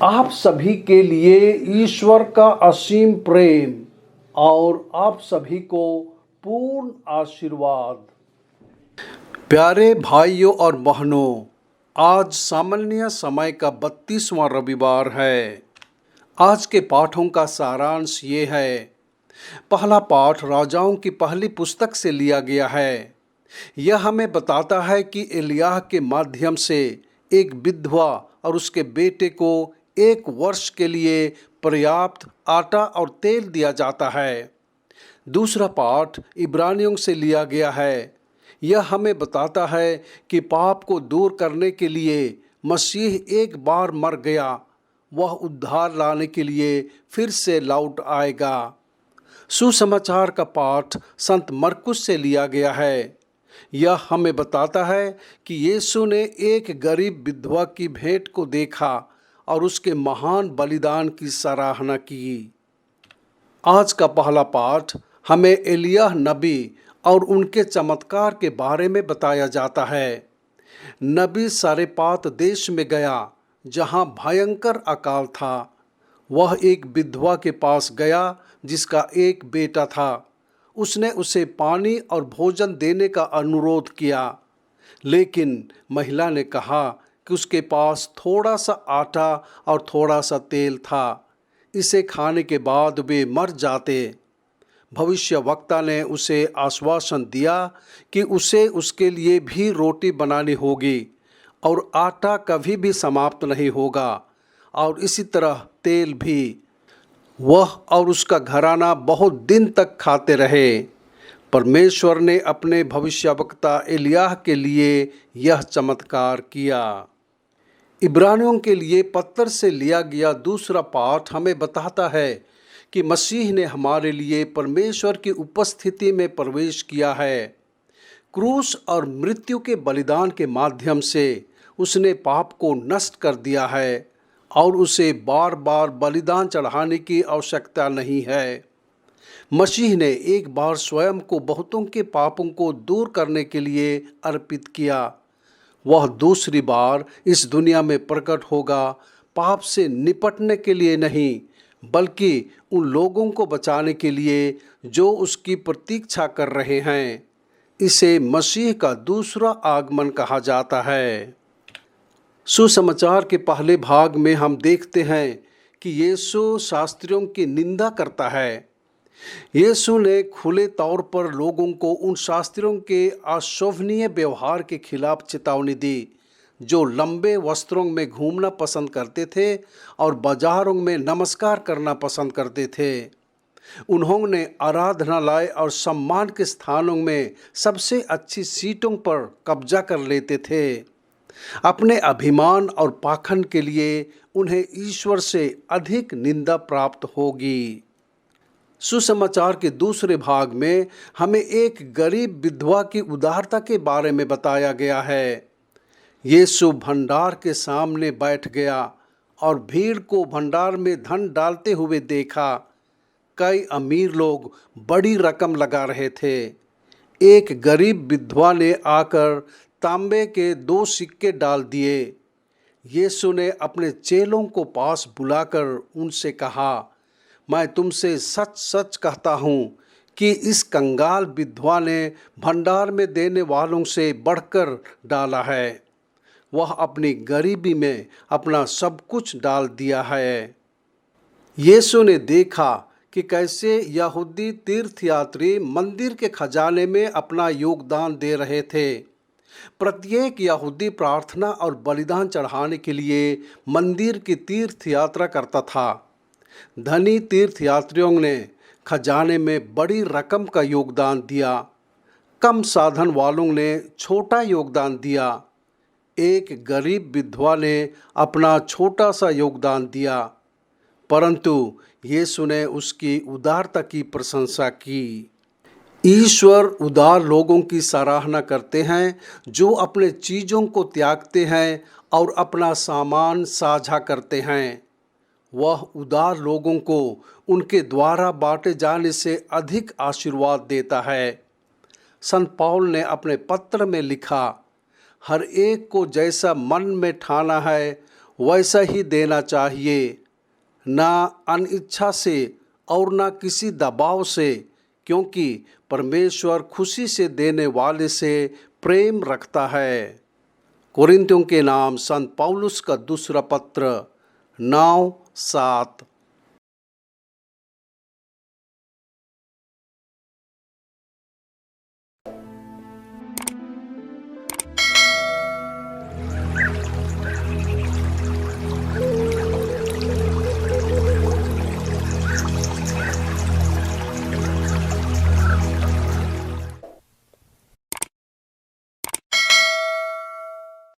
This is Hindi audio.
आप सभी के लिए ईश्वर का असीम प्रेम और आप सभी को पूर्ण आशीर्वाद। प्यारे भाइयों और बहनों, आज सामान्य समय का 32वां रविवार है। आज के पाठों का सारांश ये है। पहला पाठ राजाओं की पहली पुस्तक से लिया गया है। यह हमें बताता है कि एलिय्याह के माध्यम से एक विधवा और उसके बेटे को 1 वर्ष के लिए पर्याप्त आटा और तेल दिया जाता है। दूसरा पाठ इब्रानियों से लिया गया है। यह हमें बताता है कि पाप को दूर करने के लिए मसीह एक बार मर गया, वह उद्धार लाने के लिए फिर से लौट आएगा। सुसमाचार का पाठ संत मरकुस से लिया गया है। यह हमें बताता है कि यीशु ने एक गरीब विधवा की भेंट को देखा और उसके महान बलिदान की सराहना की। आज का पहला पाठ हमें एलिय्याह नबी और उनके चमत्कार के बारे में बताया जाता है। नबी सारेपात देश में गया जहां भयंकर अकाल था। वह एक विधवा के पास गया जिसका एक बेटा था। उसने उसे पानी और भोजन देने का अनुरोध किया, लेकिन महिला ने कहा कि उसके पास थोड़ा सा आटा और थोड़ा सा तेल था, इसे खाने के बाद वे मर जाते। भविष्यवक्ता ने उसे आश्वासन दिया कि उसे उसके लिए भी रोटी बनानी होगी और आटा कभी भी समाप्त नहीं होगा, और इसी तरह तेल भी। वह और उसका घराना बहुत दिन तक खाते रहे। परमेश्वर ने अपने भविष्यवक्ता एलिय्याह के लिए यह चमत्कार किया। इब्रानियों के लिए पत्र से लिया गया दूसरा पाठ हमें बताता है कि मसीह ने हमारे लिए परमेश्वर की उपस्थिति में प्रवेश किया है। क्रूस और मृत्यु के बलिदान के माध्यम से उसने पाप को नष्ट कर दिया है और उसे बार बार बलिदान चढ़ाने की आवश्यकता नहीं है। मसीह ने एक बार स्वयं को बहुतों के पापों को दूर करने के लिए अर्पित किया। वह दूसरी बार इस दुनिया में प्रकट होगा, पाप से निपटने के लिए नहीं, बल्कि उन लोगों को बचाने के लिए जो उसकी प्रतीक्षा कर रहे हैं। इसे मसीह का दूसरा आगमन कहा जाता है। सुसमाचार के पहले भाग में हम देखते हैं कि यीशु शास्त्रियों की निंदा करता है। यीशु ने खुले तौर पर लोगों को उन शास्त्रियों के अशोभनीय व्यवहार के खिलाफ चेतावनी दी, जो लंबे वस्त्रों में घूमना पसंद करते थे और बाजारों में नमस्कार करना पसंद करते थे। उन्होंने आराधनालय और सम्मान के स्थानों में सबसे अच्छी सीटों पर कब्जा कर लेते थे। अपने अभिमान और पाखंड के लिए उन्हें ईश्वर से अधिक निंदा प्राप्त होगी। सुसमाचार के दूसरे भाग में हमें एक गरीब विधवा की उदारता के बारे में बताया गया है। यीशु भंडार के सामने बैठ गया और भीड़ को भंडार में धन डालते हुए देखा। कई अमीर लोग बड़ी रकम लगा रहे थे। एक गरीब विधवा ने आकर तांबे के 2 सिक्के डाल दिए। यीशु ने अपने चेलों को पास बुलाकर उनसे कहा, मैं तुमसे सच सच कहता हूँ कि इस कंगाल विधवा ने भंडार में देने वालों से बढ़कर डाला है। वह अपनी गरीबी में अपना सब कुछ डाल दिया है। यीशु ने देखा कि कैसे यहूदी तीर्थयात्री मंदिर के खजाने में अपना योगदान दे रहे थे। प्रत्येक यहूदी प्रार्थना और बलिदान चढ़ाने के लिए मंदिर की तीर्थ यात्रा करता था। धनी तीर्थयात्रियों ने खजाने में बड़ी रकम का योगदान दिया। कम साधन वालों ने छोटा योगदान दिया। एक गरीब विधवा ने अपना छोटा सा योगदान दिया, परंतु यीशु ने उसकी उदारता की प्रशंसा की। ईश्वर उदार लोगों की सराहना करते हैं जो अपने चीज़ों को त्यागते हैं और अपना सामान साझा करते हैं। वह उदार लोगों को उनके द्वारा बांटे जाने से अधिक आशीर्वाद देता है। संत पौल ने अपने पत्र में लिखा, हर एक को जैसा मन में ठाना है वैसा ही देना चाहिए, ना अनिच्छा से और ना किसी दबाव से, क्योंकि परमेश्वर खुशी से देने वाले से प्रेम रखता है। कोरिन्थियों के नाम संत पौलुस का दूसरा पत्र 9:7।